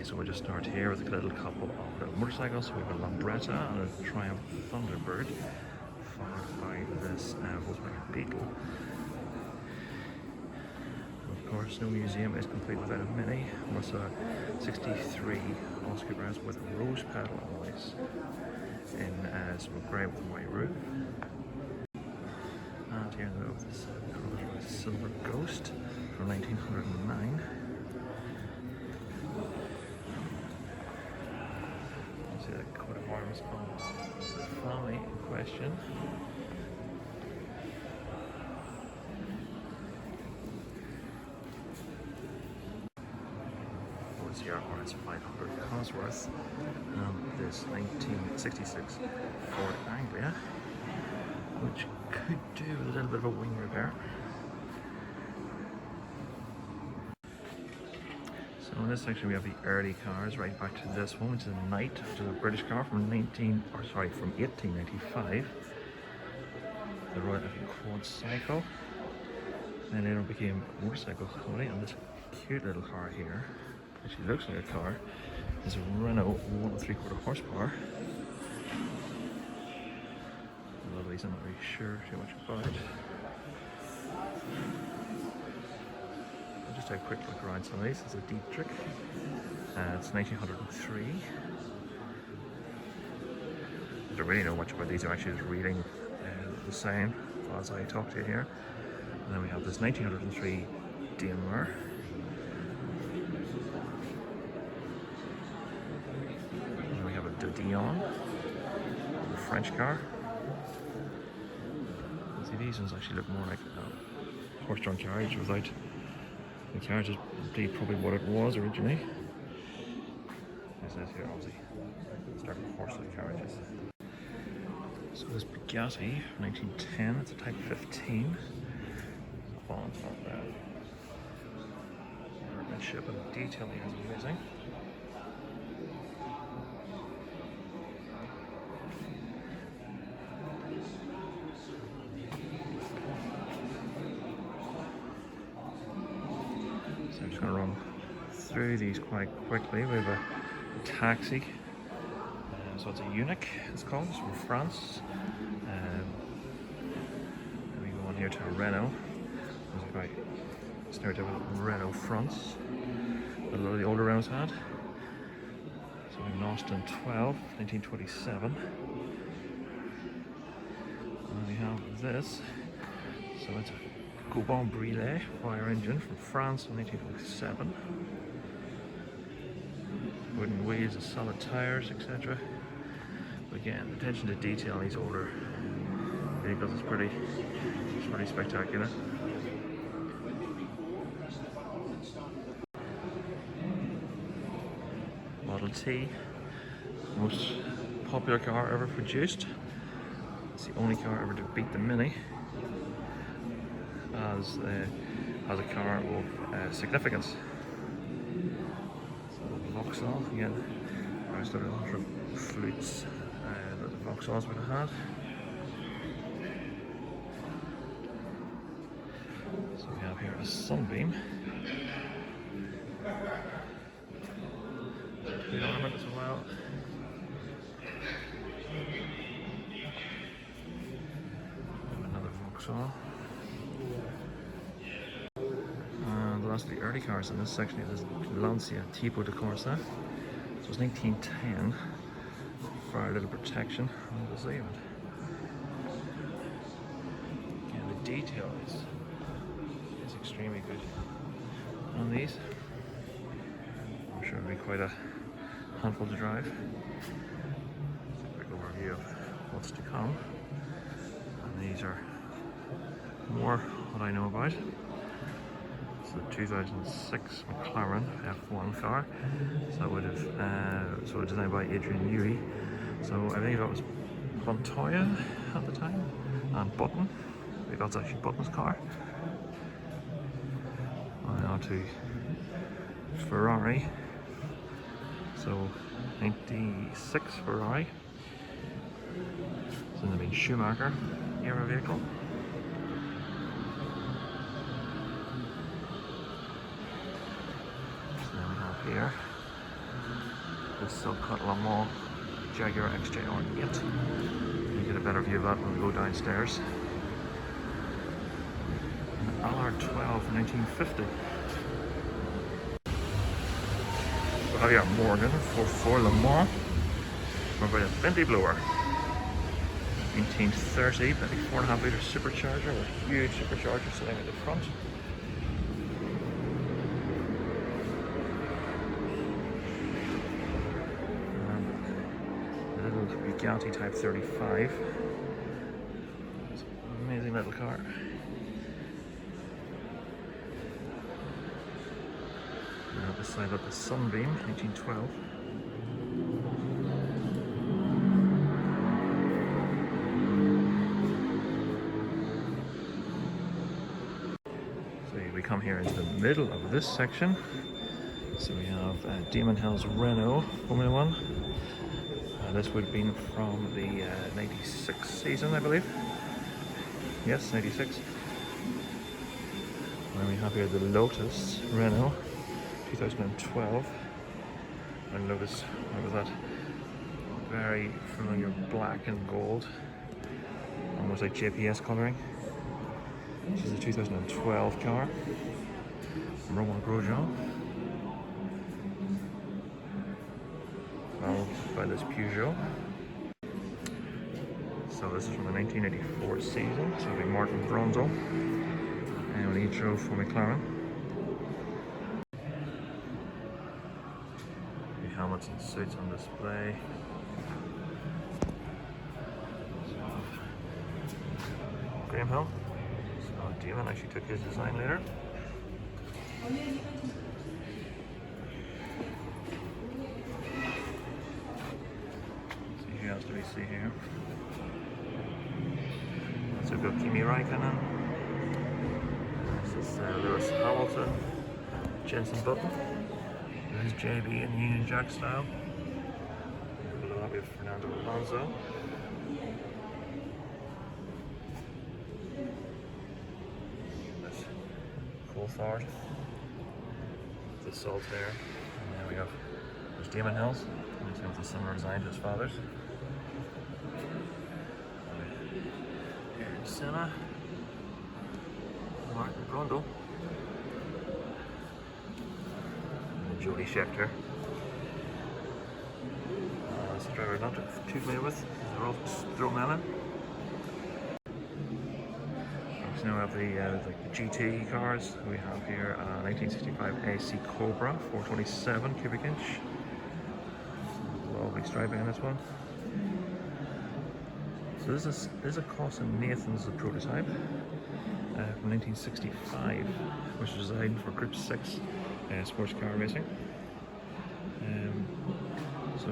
so we'll just start here with a little couple of little motorcycles. So we have a Lambretta and a Triumph Thunderbird, followed by this Volkswagen Beetle. Of course, no museum is complete without a Mini. Also a 63 Oscar Brass with rose petal alloys in some grey with white roof. And here in the middle of this Silver Ghost from 1909. You see that coat of arms on the family in question. RS 500 Cosworth, this 1966 Ford Anglia, which could do with a little bit of a wing repair. So in this section we have the early cars, right back to this one, which is a Knight, which is a British car from 1895. The Royal Enfield Quad Cycle. Then later became a motorcycle company, and this cute little car here, actually looks like a car, is a Renault 1 3/4 horsepower. A lot of these I'm not really sure too much about. I'll just take a quick look around some of these. It's a Dietrich. It's 1903. I don't really know much about these. I'm actually just reading the same as I talk to you here. And then we have this 1903 DMR. Dion, the French car. See, these ones actually look more like a horse-drawn carriage without the carriage is probably what it was originally. It says here, obviously, start with horse-like carriages. So this Bugatti, 1910, it's a Type 15. The bonds not bad. Workmanship and detailing is amazing. I'm just going to run through these quite quickly. We have a taxi, so it's a Unique, it's called, it's from France. We go on here to a Renault. It's quite stereotypical Renault fronts that a lot of the older Renaults had. So we have an Austin 12, 1927. And we have this, so it's a Bmw fire engine from France in 1927. Wooden wheels and solid tires, etc. But again, attention to detail on these older vehicles is pretty spectacular. Model T, most popular car ever produced. It's the only car ever to beat the Mini as a car of significance. So Vauxhall, again, I started on from flutes that the Vauxhalls would have had. So we have here a Sunbeam. Speed ornament as well. Another Vauxhall. The early cars in this section is Lancia De Corsa. So it's 1910 for a little protection on the Zealand. Again, the detail is extremely good on these. I'm sure it'll be quite a handful to drive. Just a quick overview of what's to come. And these are more what I know about. The 2006 McLaren F1 car, so it would have so designed by Adrian Newey. So I think that was Montoya at the time, and Button. I think that's actually Button's car. And on to Ferrari. So 96 Ferrari. So the main Schumacher era vehicle. Here subcut Le Mans Jaguar Xkr 8. You get a better view of that when we go downstairs. An Allard 12 1950. We have here Morgan for Le Mans. We're going to Bentley blower. 1930, Bentley 4.5 litre supercharger, a huge supercharger sitting at the front. A little Bugatti Type 35. It's an amazing little car. Now this side up the Sunbeam, 1912. We come here into the middle of this section. So we have Damon Hill's Renault Formula One. This would have been from the 96 season, I believe. Yes, 96. And we have here the Lotus Renault 2012. And notice that very familiar black and gold, almost like JPS colouring. This is a 2012 car from Romain Grosjean. Followed by this Peugeot. So this is from the 1984 season. So it'll be Martin Brundle. And when he drove for McLaren. The helmets and suits on display. Graham Hill. Damon actually took his design later. Let's see who else do we see here? So we've got Kimi Raikkonen. This is Lewis Hamilton. Jenson Button. This is JB in Union Jack style. Below that we have Fernando Alonso. Coulthard, the Salt there, and then we have there's Damon Hills, and he's got the similar design to his father's. Aaron Senna, Martin Brundle, and Jody Scheckter. That's a driver I'm not too familiar with, Rolf Strohmelin. Now we have the GT cars. We have here 1965 AC Cobra 427 cubic inch. Lovely striping on this one. So this is a Cossin Nathan's prototype from 1965, which was designed for Group 6 sports car racing. So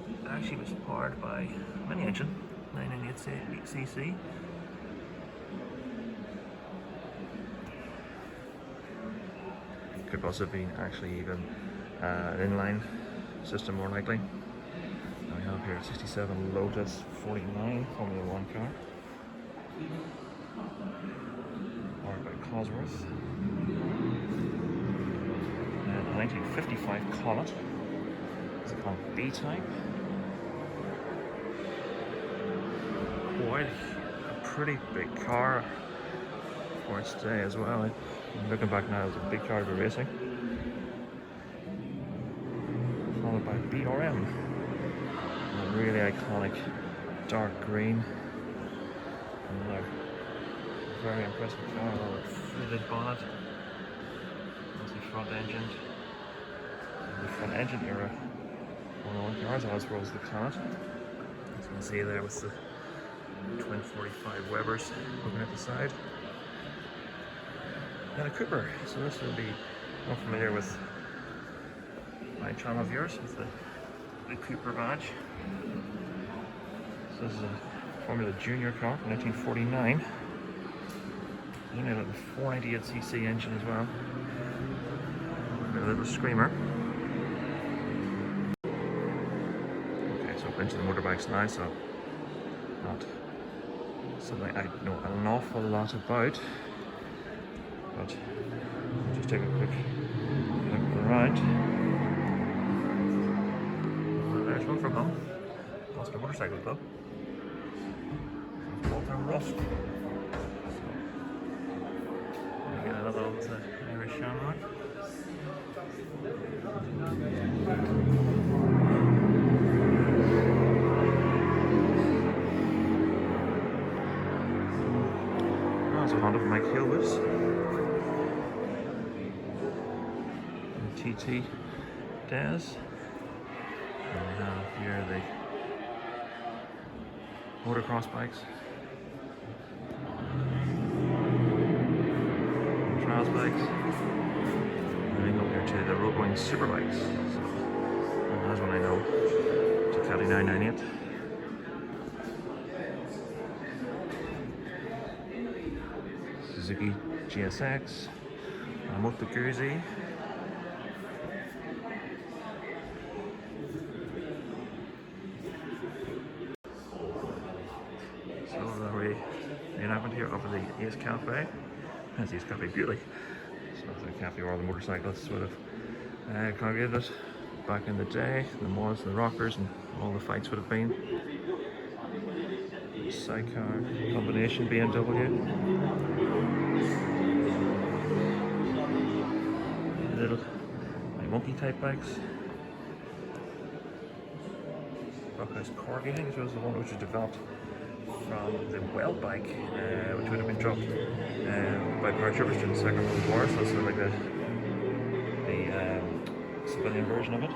it actually was powered by a mini engine. 998cc. Could possibly be actually even an inline system more likely. And we have here a 67 Lotus 49 Formula One car. Powered by Cosworth. And a 1955 Comet. It's a Comet B-type. Quite a pretty big car for its day as well. Looking back now, it's a big car to be racing. Followed by BRM. A really iconic dark green. Another very impressive car with a fitted bonnet. That's the front engine. The front engine era 101 cars, as well as the Comet. As you can see there with the twin 45 Webers looking at the side. And a Cooper. So this will be more familiar with my channel viewers with the Cooper badge. So this is a Formula Junior car from 1949. There's only a little 498cc engine as well. A little screamer. Okay, so into the motorbikes now, so not something I know an awful lot about, but just take a quick look around. Irish one from home. Ulster Motorcycle Club. Walter Rust. Again, another old Irish shamrock. That's a Honda from Mike Hilbus. TT Daz. And we have here the motocross bikes. Trials bikes. And then go here to the road going super bikes. So that's one I know. Ducati 998. Suzuki GSX. Moto Guzzi. So the reenactment here of the Ace Cafe. That's Ace Cafe Beaulieu. So it's a cafe where all the motorcyclists would have congregated back in the day. The mods, the rockers, and all the fights would have been. Sidecar combination BMW. Little monkey type bikes. Buckhouse Corgi, I think, was the one which was developed from the Well bike, which would have been dropped by paratroopers during the Second World War. So it's sort of like the civilian version of it.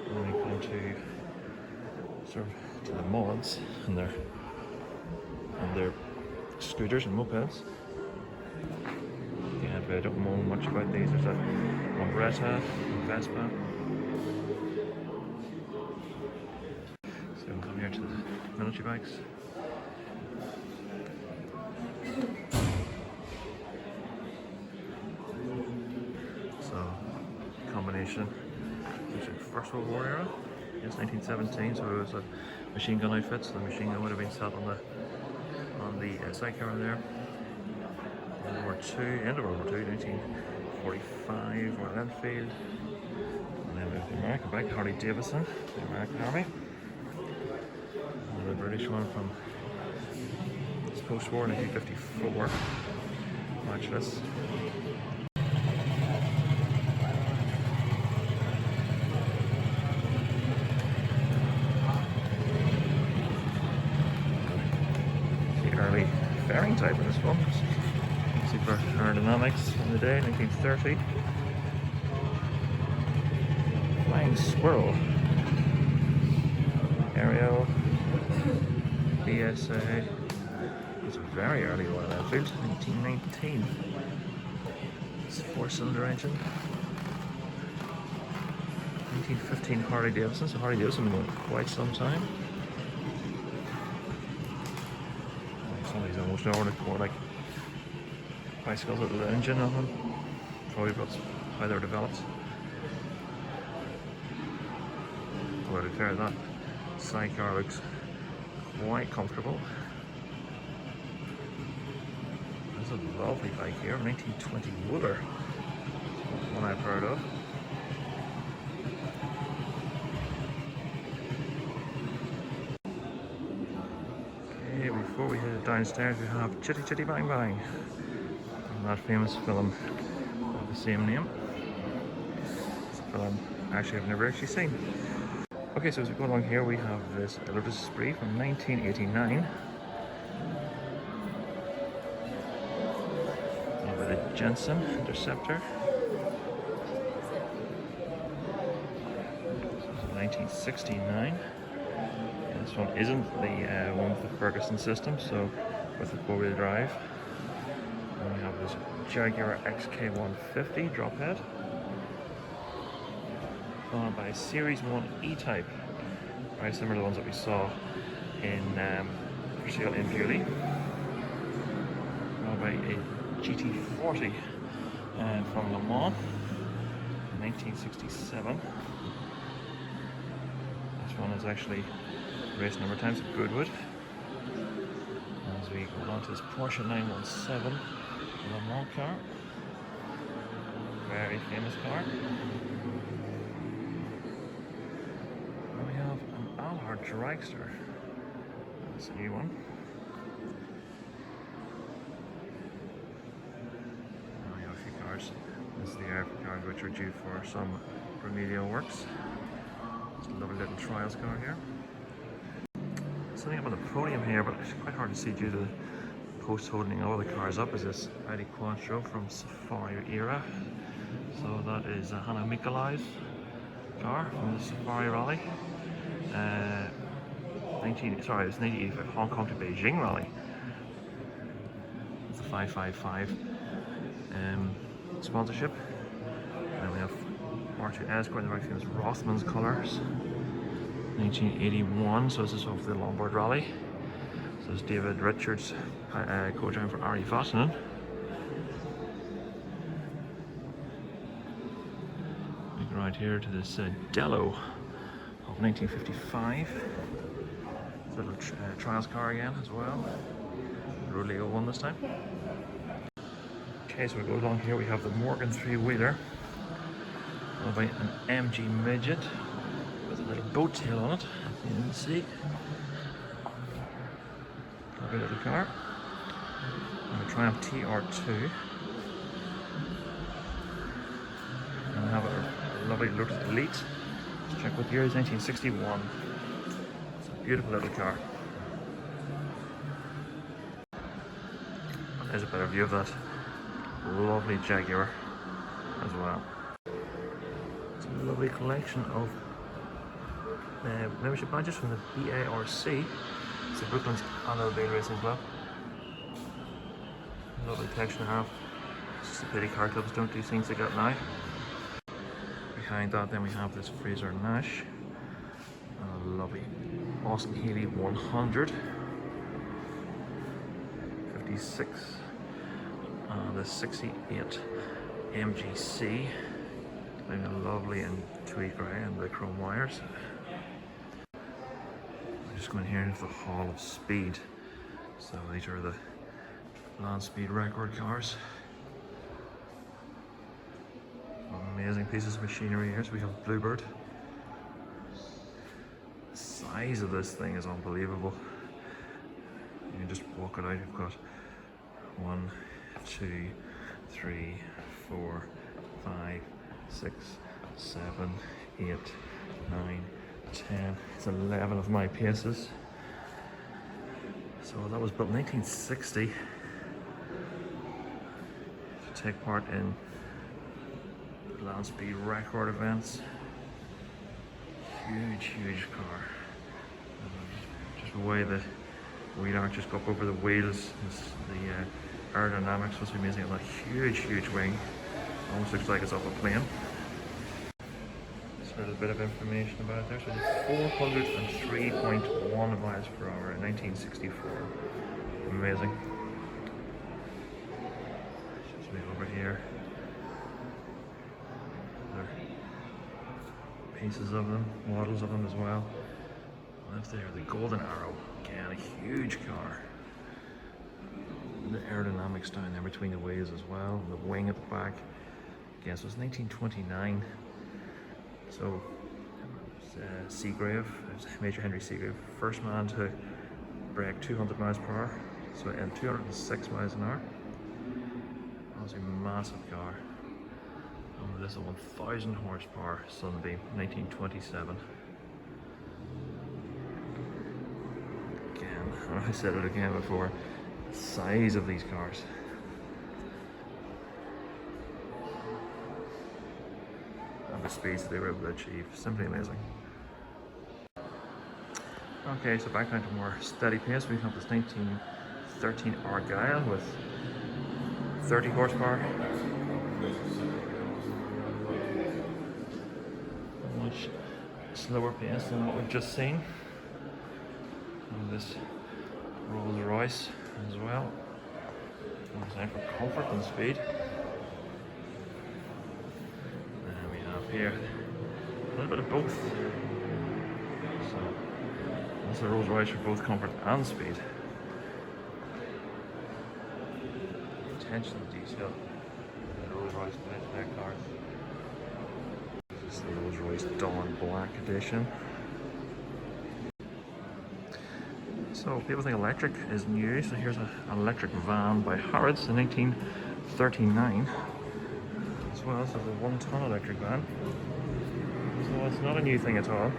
And then we come to sort of to the mods and their scooters and mopeds. Yeah, but I don't know much about these. There's a Umbretta, Vespa. So we'll come here to the military bikes. So, combination, which is First World War era. Yes, 1917, so it was a machine gun outfit, so the machine gun would have been set on the sidecar there. World War II, end of World War II, 1945, Royal Enfield. And then we have the American bike, Harley Davidson, the American Army. And the British one from post-war, 1954. Watch this. Early fairing type in this one. Super aerodynamics in the day, 1930. Flying Squirrel. Ariel. BSA. It's a very early Royal Enfield, 1919. It's a 4-cylinder engine. 1915 Harley Davidson, so Harley Davidson been going quite some time. Some of these almost more like bicycles with an engine on them. Probably that's how they were developed. Well, to be fair, that sidecar looks quite comfortable. There's a lovely bike here, 1920 Wooler. One I've heard of. Okay, before we head downstairs, we have Chitty Chitty Bang Bang. That famous film of the same name. It's a film actually I've never actually seen. Okay, so as we go along here, we have this Lotus Esprit from 1989. With a Jensen Interceptor. 1969. And this one isn't the one with the Ferguson system, so with the 4-wheel drive. And we have this Jaguar Xkr 150 drop head, followed by a Series 1 E-Type, very similar to the ones that we saw in for sale in Beaulieu, followed by a GT40 from Le Mans, 1967. This one is actually race number times at Goodwood. As we go on to this Porsche 917 Le Mans car, very famous car. Jaguar Xkr. That's a new one. Oh, we have a few cars. This is the airport cars which are due for some remedial works. It's a lovely little trials car here. Something up on the podium here, but it's quite hard to see due to the posts holding all the cars up, is this Audi Quattro from Safari era. So that is a Hannah Mikolai's car from the Safari Rally. It's 1985 Hong Kong to Beijing Rally. It's a 555 sponsorship. And we have R2 Escort, the right famous Rothmans colours. 1981, so this is off the Lombard Rally. So there's David Richards co-driver for Ari Vatanen. We go right here to this Dello of 1955. It's a little trials car again as well. Rodeo one this time. Okay, so we go along here, we have the Morgan three-wheeler by an MG Midget with a little boat tail on it, as you can see. Lovely little car. And a Triumph TR2. And we have a lovely Lotus Elite. Let's check what year is 1961. It's a beautiful little car. There's a better view of that lovely Jaguar as well. It's a lovely collection of membership badges from the BARC. It's the Brooklyn's Automobile Racing Club. Lovely collection to have. It's just a pity car clubs don't do things they got now. Behind that then we have this Fraser Nash. A lovely Austin Healey 100. 56. The 68 MGC. Looking lovely in tweed grey and the chrome wires. Just going here into the Hall of Speed. So these are the land speed record cars. Amazing pieces of machinery here. So we have Bluebird. The size of this thing is unbelievable. You can just walk it out. You've got 1, 2, 3, 4, 5, 6, 7, 8, 9, 10. It's 11 of my pieces. So that was built in 1960 to take part in land speed record events. Huge car. Just the way the wheel arches go up over the wheels, the aerodynamics was amazing on that huge wing. Almost looks like it's off a plane. A little bit of information about it there. So it's 403.1 miles per hour in 1964. Amazing. Just move over here. There are pieces of them, models of them as well. Left there, the Golden Arrow. Again, a huge car. The aerodynamics down there between the wheels as well. The wing at the back. Again, so it's 1929. So, Seagrave, Major Henry Seagrave, first man to break 200 miles per hour, so in 206 miles an hour. Obviously, massive car. And this is a 1,000 horsepower Sunbeam, 1927. Again, I said it again before, the size of these cars. The speeds they were able to achieve, simply amazing. Okay, so back down to more steady pace. We have this 1913 Argyle with 30 horsepower. Much slower pace than what we've just seen. And this Rolls Royce as well. Designed for comfort and speed. Here, a little bit of both. So, this is a Rolls Royce for both comfort and speed. Attention to detail. The Rolls Royce Black car. This is the Rolls Royce Dawn Black Edition. So people think electric is new, so here's an electric van by Harrods in 1939. As well, this is a 1-ton electric van. So it's not a new thing at all.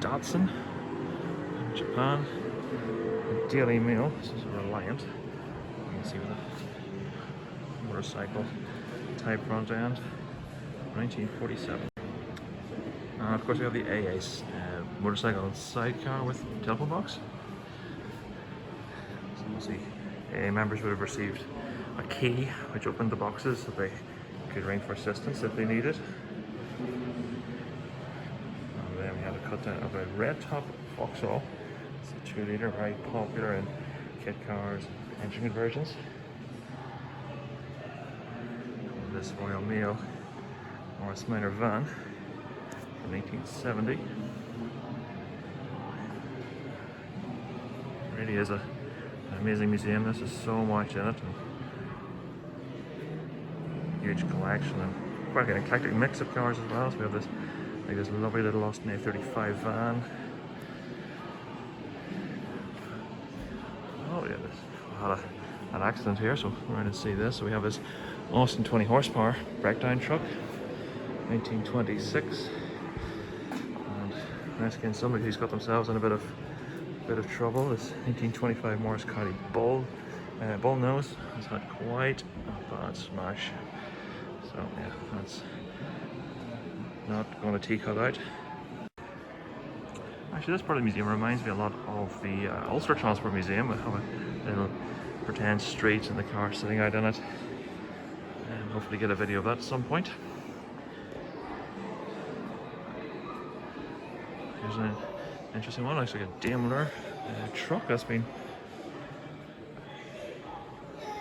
Datsun in Japan. A Daily Mail. This is a Reliant. You can see with a motorcycle type front end. 1947. And of course we have the AA motorcycle sidecar with telephone box. So obviously AA members would have received a key which opened the boxes so they could ring for assistance if they needed. And then we have a cut down of a red top Vauxhall. It's a 2-litre, very popular in kit cars, engine conversions. And this Royal Mail Morris Minor van from 1970. Really is an amazing museum. This is so much in it. And huge collection and quite an eclectic mix of cars as well. So we have this lovely little Austin A35 van. Oh yeah, we had an accident here, so we're going to see this. So we have this Austin 20 horsepower breakdown truck, 1926, and rescuing somebody who's got themselves in a bit of trouble. This 1925 Morris County bull nose has had quite a bad smash. So yeah, that's not going to tea-cut out. Actually, this part of the museum reminds me a lot of the Ulster Transport Museum. We have a little pretend street and the car sitting out in it. And hopefully get a video of that at some point. Here's an interesting one. Looks like a Daimler truck that's been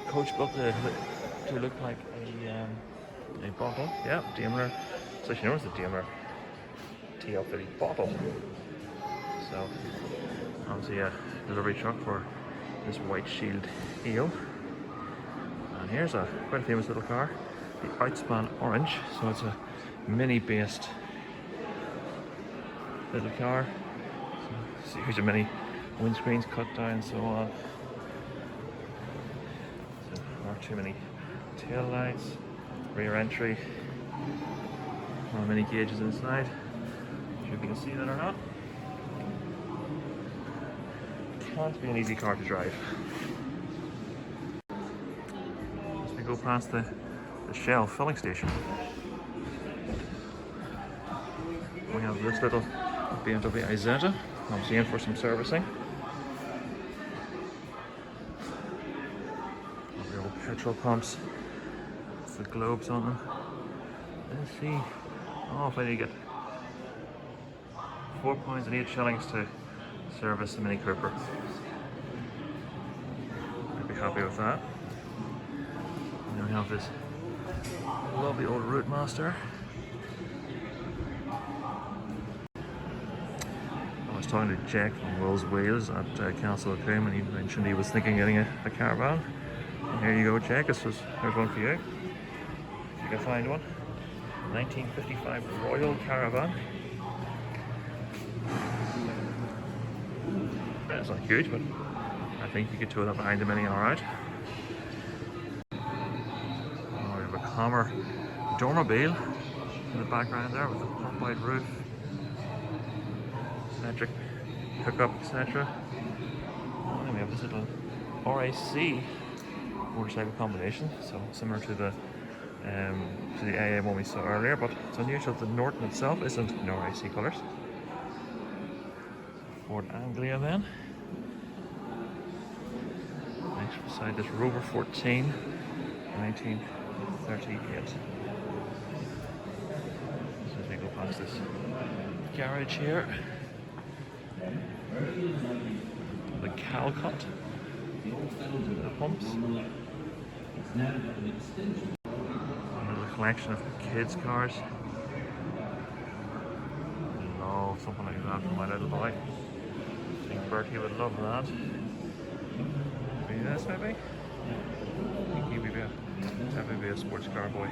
coach built to look like a bottle. Yeah, Daimler. It's actually known as the Daimler TL50 bottle. So obviously a delivery truck for this White Shield heel. And here's quite a famous little car, the Outspan Orange. So it's a mini-based little car. So here's your mini windscreens cut down and so on. So not too many tail lights, rear entry, many gauges inside. Not sure if you can see that or not. Can't be an easy car to drive. As we go past the Shell filling station, we have this little Bmw Isetta, obviously in for some servicing. The old petrol pumps with the globes on them. Let's see. Oh, if I need to get £4.08 to service the Mini Cooper. I'd be happy with that. And then we have this lovely old Routemaster. I was talking to Jack from Will's Wheels at Castle of Coombe, and he mentioned he was thinking of getting a caravan. And here you go, Jack. There's one for you. If you can find one. 1955 Royal Caravan. Yeah, it's not huge, but I think you could tow that behind the Mini alright. Oh, we have a Calmer Dormobile in the background there with a pop-out roof, electric hookup, etc. And then we have this little RAC motorcycle combination, so similar to the AA one we saw earlier, but it's unusual that the Norton itself isn't in RAC colours. Ford Anglia then. Next beside this Rover 14, 1938. So as we go past this garage here, the Calcott, the pumps. Another collection of kids' cars. Oh, something like that for my little boy. I think Bertie would love that. Maybe this, maybe? I think he would definitely be a sports car boy.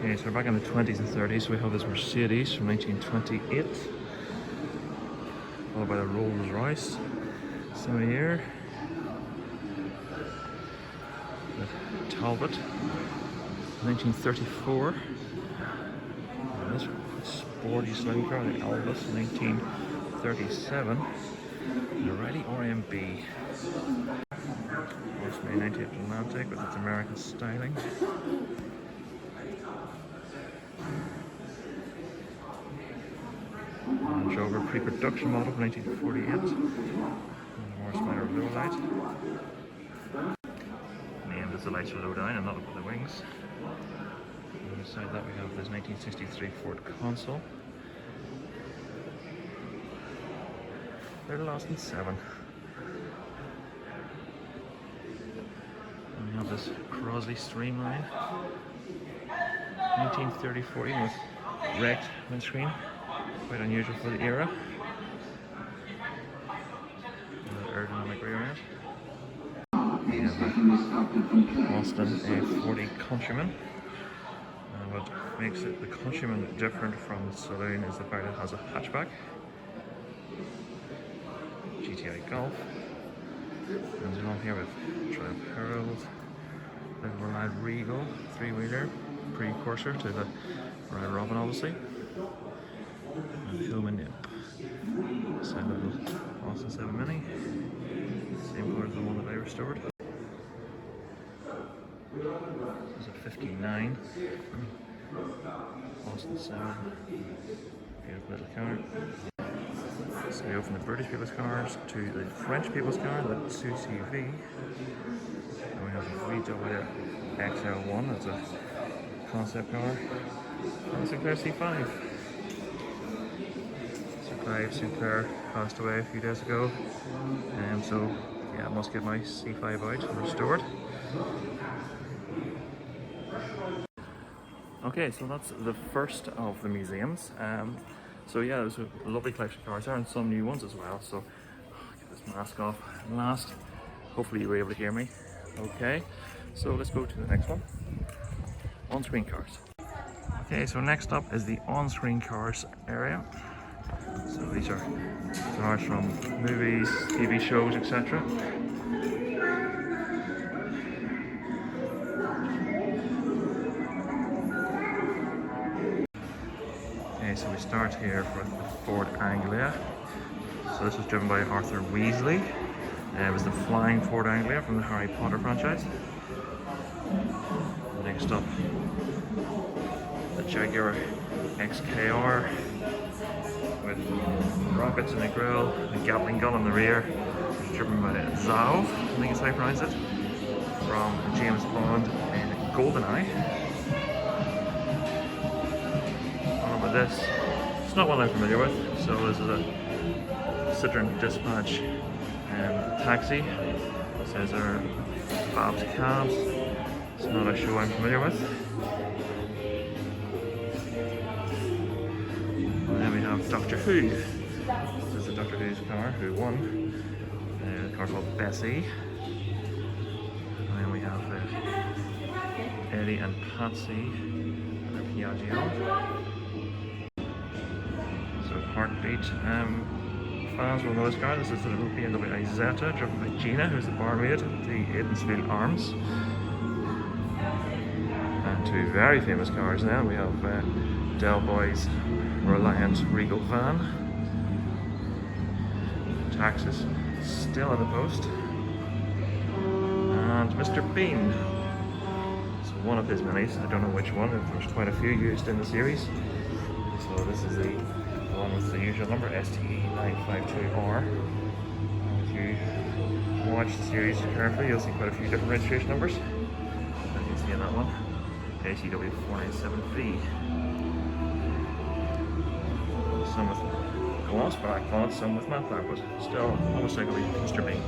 Okay, so we're back in the 20s and 30s. We have this Mercedes from 1928, followed by the Rolls Royce, same year. The Talbot, 1934. And this sporty slim car, the Albus, 1937. The Riley RMB. Porsche 998 Atlantic with its American styling. Range Rover pre-production model from 1948. More spider low light. Named as the lights are low down and not up with the wings. And beside that we have this 1963 Ford console. They're lost in 7. And we have this Crosley Streamline, 1934, even with wrecked windscreen, quite unusual for the era. Another ergonomic rear end. We have the Austin A40 Countryman. What makes it the Countryman different from the Saloon is the fact it has a hatchback. GTI Golf. And then on here with Triumph Herald, Liverpool Lad Regal, 3-wheeler, precursor to the Royal Robin obviously. And Hillman Nip. Side little Austin 7 Mini. Same colour as the one that I restored. This is a 59. Austin 7. Beautiful little car. So we go from the British people's cars to the French people's car, the SUV. And we have the Bmw XL1, that's a concept car. And the Sinclair C5. Sinclair passed away a few days ago. So yeah, I must get my C5 out and restored. Okay, so that's the first of the museums. So yeah, there's a lovely collection of cars there and some new ones as well. So get this mask off last. Hopefully you were able to hear me. Okay, so let's go to the next one. On-screen cars. Okay, so next up is the on-screen cars area. So these are cars from movies, TV shows, etc. Okay, so we start here with the Ford Anglia. So this was driven by Arthur Weasley. It was the flying Ford Anglia from the Harry Potter franchise. Next up, the Jaguar Xkr with rockets in the grille, a Gatling gun on the rear. It's driven by Zao, I think is how you pronounce it, from James Bond in GoldenEye. This. It's not one I'm familiar with, so this is a Citroen Dispatch taxi. It says they're Bob's Cabs. It's not a show I'm familiar with. And then we have Doctor Who. This is the Doctor Who's car, Who won. The car called Bessie. And then we have Eddie and Patsy and their Piaggio. Heartbeat fans will know this car. This is the little Bmw Isetta driven by Gina, who's the barmaid at the Aidensfield Arms. And two very famous cars now. We have Del Boy's Reliant Regal van. Taxis still in the post. And Mr. Bean. It's one of his minis. I don't know which one. There's quite a few used in the series. So this is the one with the usual number, STE952R. If you watch the series carefully, you'll see quite a few different registration numbers. As you can see in that one, ACW497V. Some with gloss black on it, some with matte black, but still almost like a wee Mr. Bean.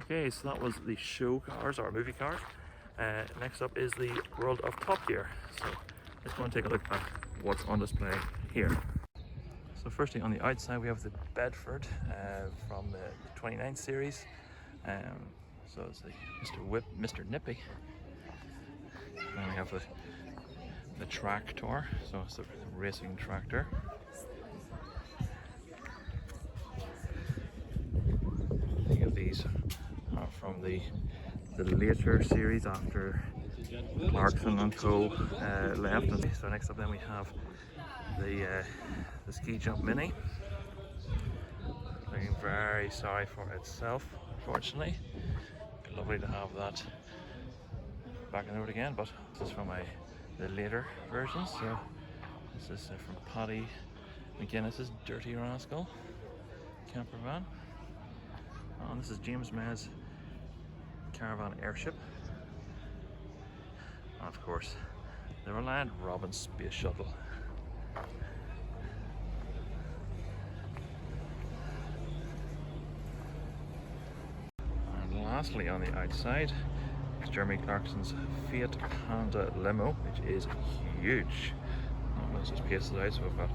Okay, so that was the show cars or movie cars. Next up is the world of Top Gear. So let's go and take a look at what's on display here. So firstly, on the outside we have the Bedford from the 29th series. So it's the Mr. Nippy. Then we have the the tractor, so it's a racing tractor. I think these are from the later series after Clarkson and Co left. So next up then we have the ski jump mini. Looking very sorry for itself, unfortunately. Be lovely to have that back in the road again, but this is from the later versions. So this is from Paddy McGuinness's Dirty Rascal camper van. And this is James May's Caravan Airship. And of course, the Reliant Robin Space Shuttle. And lastly, on the outside, is Jeremy Clarkson's Fiat Panda Limo, which is huge. Let's just pace it out. So we've got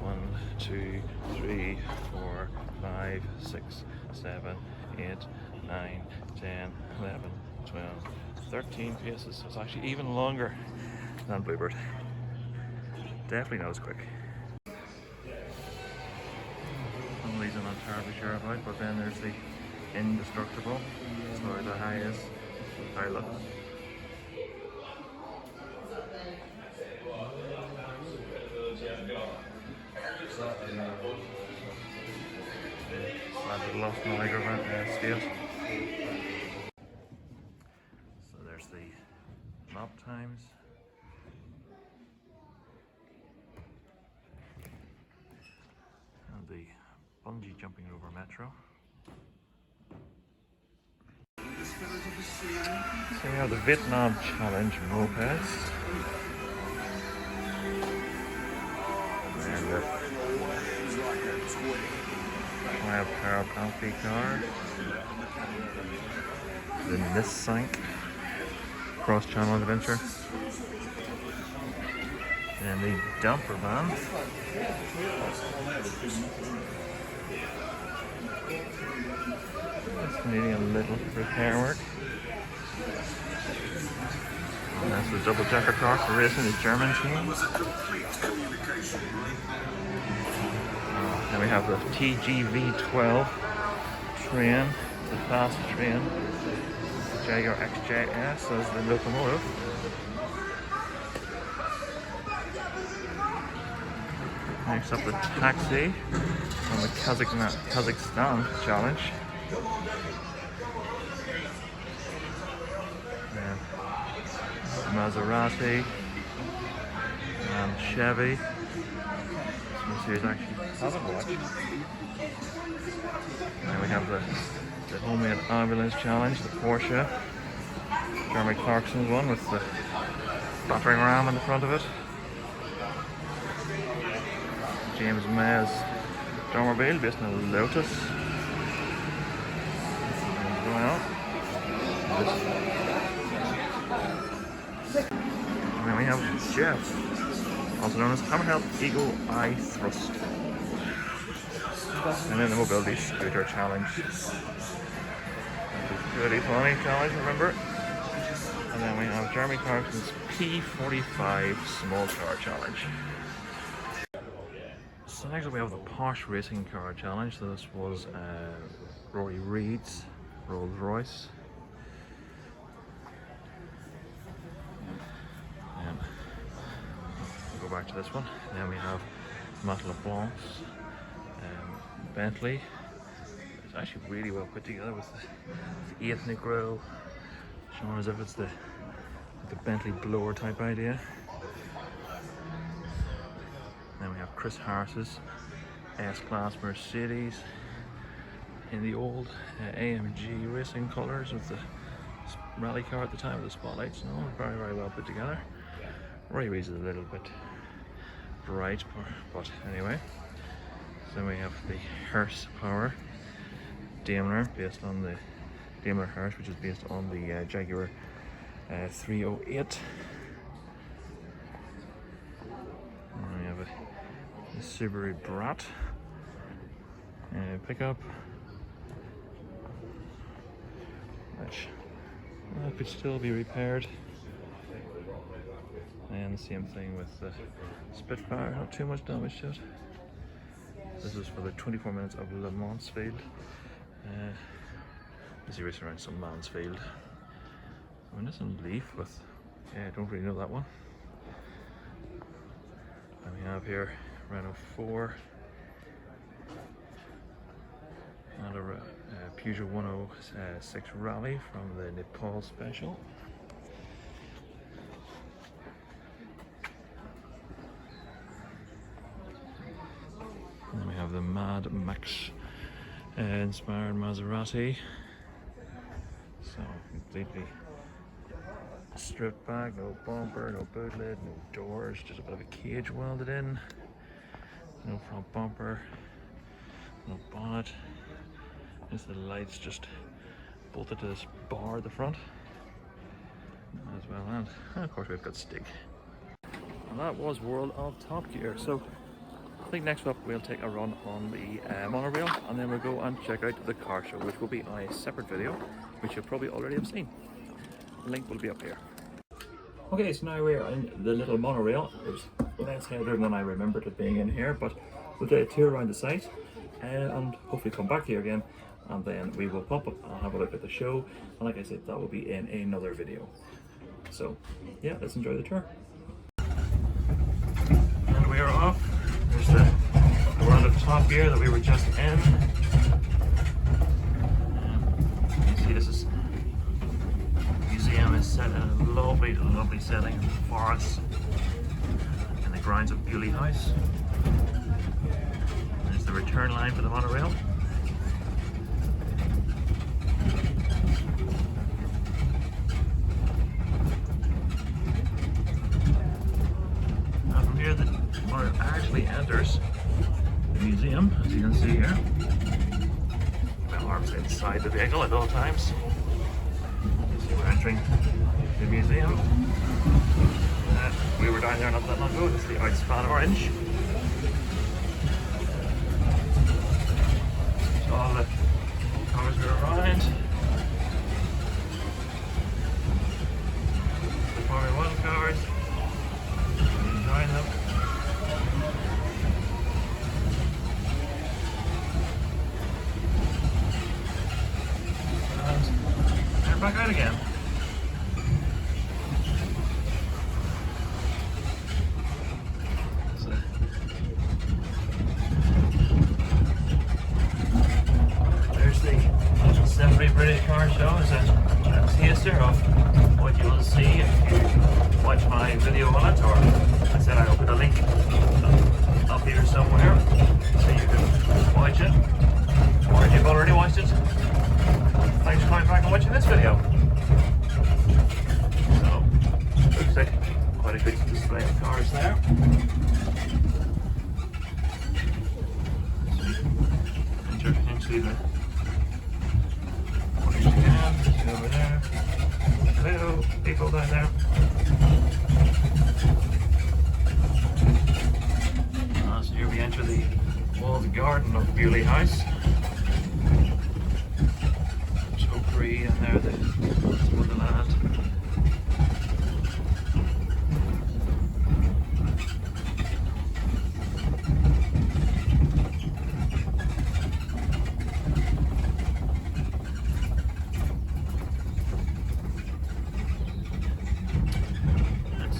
1, 2, 3, 4, 5, 6, 7, 8, 9, 10, 11, 12, 13 paces. So it's actually even longer than Bluebird. Definitely not as quick. Some of these I'm not terribly sure about, but then there's the Indestructible. That's where the high is. Ballylough. That's the Lost Niagara scale. So there's the lap times. And the bungee jumping over metro. So we have the Vietnam Challenge mopeds. And the Wild Power Coffee car. The Nissan Cross Channel Adventure. And the Dumper van. It's needing a little repair work. And that's the double decker car for racing the German team. Then we have the TGV12 train, the fast train. The Jaguar Xkr as the locomotive. Next up the taxi from the Kazakhstan challenge. Maserati and Chevy. This series actually haven't watched. And we have the homemade ambulance challenge, the Porsche. Jeremy Clarkson's one with the battering ram in the front of it. James May's Dormobile based on a Lotus. And then we have Jeff, also known as Hammerheld Eagle Eye Thrust. And then the Mobility Scooter Challenge. Goody Pony Challenge, remember? And then we have Jeremy Clarkson's P45 Small Car Challenge. So next up we have the Posh Racing Car Challenge. So this was Rory Reid's Rolls Royce. And we'll go back to this one. And then we have Matelot Blanc's Bentley. It's actually really well put together with the ethnic grille, showing as if it's the Bentley blower type idea. Then we have Chris Harris's S-Class Mercedes in the old AMG racing colours with the rally car at the time with the spotlights. No, very, very well put together. Rory Reid's is a little bit bright, but anyway. So we have the Hearse Power Daimler, based on the Daimler Hearse, which is based on the Jaguar 308. And we have a Subaru Brat pickup, which could still be repaired. And again, same thing with the Spitfire, not too much damage to it. This is for the 24 minutes of Le Mansfield. Is he racing around some Mansfield? I mean, this one Leaf with, yeah, I don't really know that one. And we have here Renault 4 and a Peugeot 106 Rally from the Nepal Special. And then we have the Mad Max Inspired Maserati. So completely stripped back, no bumper, no boot lid, no doors, just a bit of a cage welded in. No front bumper, no bonnet. Just the lights just bolted to this bar at the front as well, and of course we've got Stig. And that was World of Top Gear. So I think next up we'll take a run on the monorail, and then we'll go and check out the car show, which will be on a separate video, which you'll probably already have seen. The link will be up here. Okay, so now we're in the little monorail. It was less heavier than I remembered it being in here, but we'll do a tour around the site and hopefully come back here again, and then we will pop up and have a look at the show, and like I said, that will be in another video. So yeah, let's enjoy the tour. And we are off. There's the World of Top Gear that we were just in. You see, this is museum is set in a lovely, lovely setting in the forest in the grounds of Beaulieu House. There's the return line for the monorail. Now from here, the monorail actually enters the museum, as you can see here. My arms inside the vehicle at all times. We're entering the museum. We were down there not that long ago. This is the Outspan Orange. So all the cars are around. The Formula 1 cars. Enjoying them. And they're back out again. British car show is a taster of what you will see if you watch my video on it, or I said I'll put a link up here somewhere so you can watch it, or if you've already watched it, thanks for coming back and watching this video. So, looks like quite a good display of cars there. So, into the over there. Hello, people down there. So here we enter the walled garden of Beaulieu House. There's Oaktree and there the Wonderland.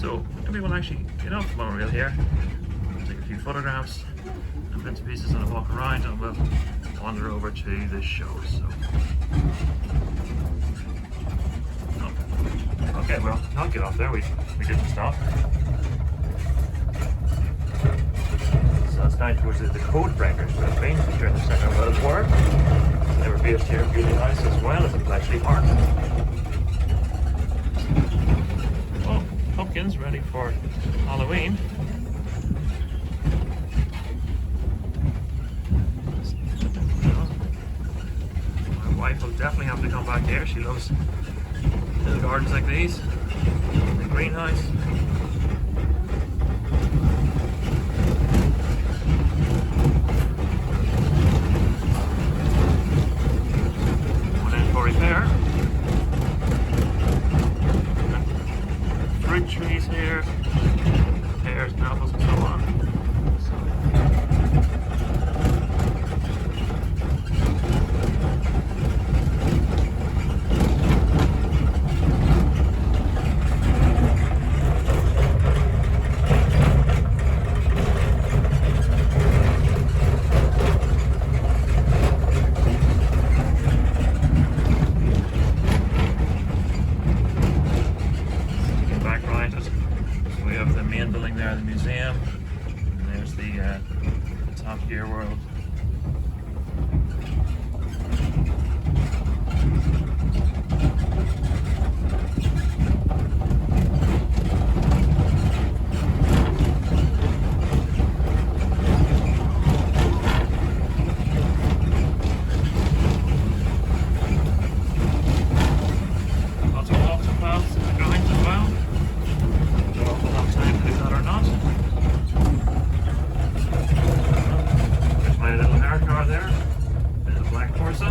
So everyone actually get off the monorail here, take a few photographs and bits and pieces and a walk around, and we'll wander over to the show. So, oh. Okay, well, not get off there. We didn't stop. So it's down towards the code breakers that have been during the Second World War. They were based here at Beaulieu House as well as in Bletchley Park. Pumpkins ready for Halloween. My wife will definitely have to come back here. She loves little gardens like these. The greenhouse. One in for repair. Fruit trees here. Hairs, nails, and so on. So, there, the museum, and there's the Top Gear world. Lots of walks and paths and drawings as well. We'll have time to do that or not. There's my little hair car there, bit of black Corsa.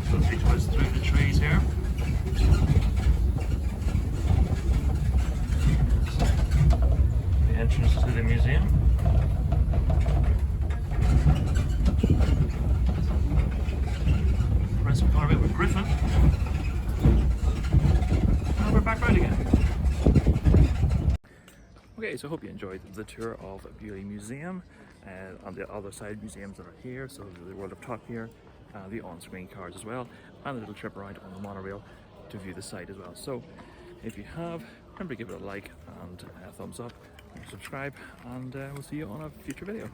So let's twist through the trees here. The entrance to the museum. Press a bit with Griffin. And we're back right again. Okay, so I hope you enjoyed the tour of Beaulieu Museum. On the other side, museums that are here, so the World of Top Gear, the on-screen cars as well, and a little trip around on the monorail to view the site as well. So if you have, remember to give it a like and a thumbs up, and subscribe, and we'll see you on a future video.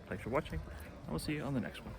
Thanks for watching, and we'll see you on the next one.